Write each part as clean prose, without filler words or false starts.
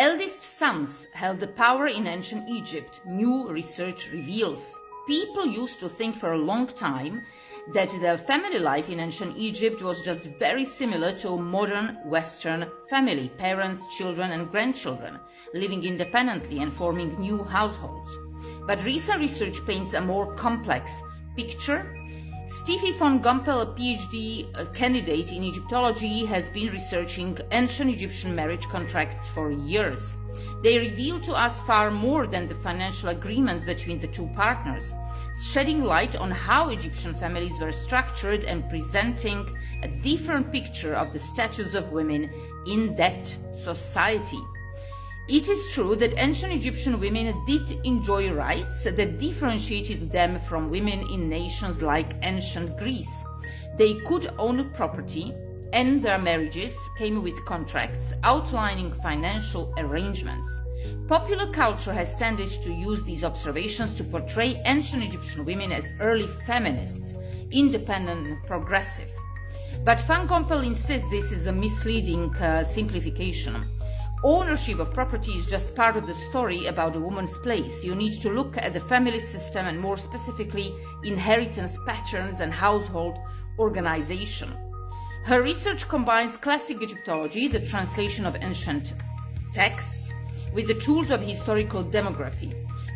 eldest sons held the power in ancient Egypt, new research reveals. People used to think for a long time that the family life in ancient Egypt was just very similar to a modern Western family, parents, children and grandchildren, living independently and forming new households. But recent research paints a more complex picture. Steffi von Gumpel, a PhD candidate in Egyptology, has been researching ancient Egyptian marriage contracts for years. They reveal to us far more than the financial agreements between the two partners, shedding light on how Egyptian families were structured and presenting a different picture of the status of women in that society. It is true that ancient Egyptian women did enjoy rights that differentiated them from women in nations like ancient Greece. They could own property, and their marriages came with contracts outlining financial arrangements. Popular culture has tended to use these observations to portray ancient Egyptian women as early feminists, independent and progressive. But Van Gompel insists this is a misleading simplification. Ownership of property is just part of the story about a woman's place. You need to look at the family system and more specifically inheritance patterns and household organization. Her research combines classic Egyptology, the translation of ancient texts, with the tools of historical demography.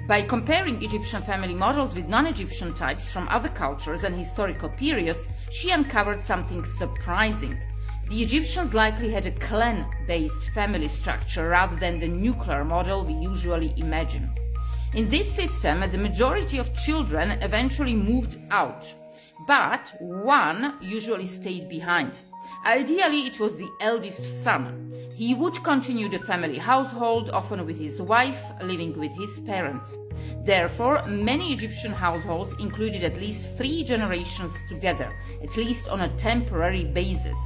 By comparing Egyptian family models with non-Egyptian types from other cultures and historical periods, she uncovered something surprising. The Egyptians likely had a clan-based family structure rather than the nuclear model we usually imagine. In this system, the majority of children eventually moved out, but one usually stayed behind. Ideally, it was the eldest son. He would continue the family household, often with his wife, living with his parents. Therefore, many Egyptian households included at least 3 generations together, at least on a temporary basis.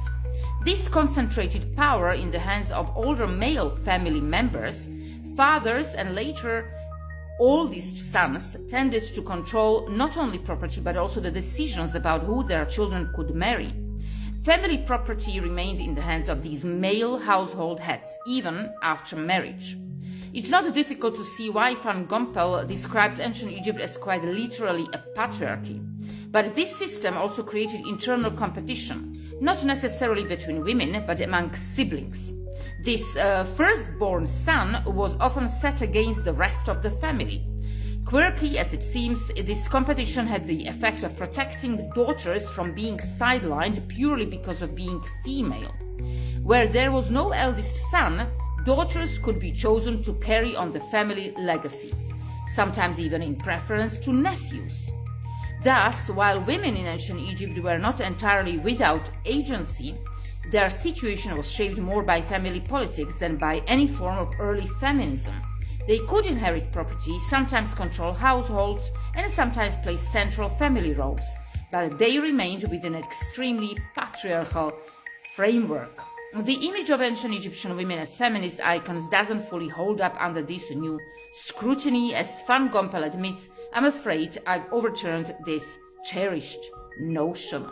This concentrated power in the hands of older male family members. Fathers and later oldest sons tended to control not only property but also the decisions about who their children could marry. Family property remained in the hands of these male household heads, even after marriage. It's not difficult to see why Van Gompel describes ancient Egypt as quite literally a patriarchy. But this system also created internal competition, not necessarily between women, but among siblings. This firstborn son was often set against the rest of the family. Quirky as it seems, this competition had the effect of protecting daughters from being sidelined purely because of being female. Where there was no eldest son, daughters could be chosen to carry on the family legacy, sometimes even in preference to nephews. Thus, while women in ancient Egypt were not entirely without agency, their situation was shaped more by family politics than by any form of early feminism. They could inherit property, sometimes control households, and sometimes play central family roles, but they remained within an extremely patriarchal framework. The image of ancient Egyptian women as feminist icons doesn't fully hold up under this new scrutiny. As Van Gompel admits, I'm afraid I've overturned this cherished notion.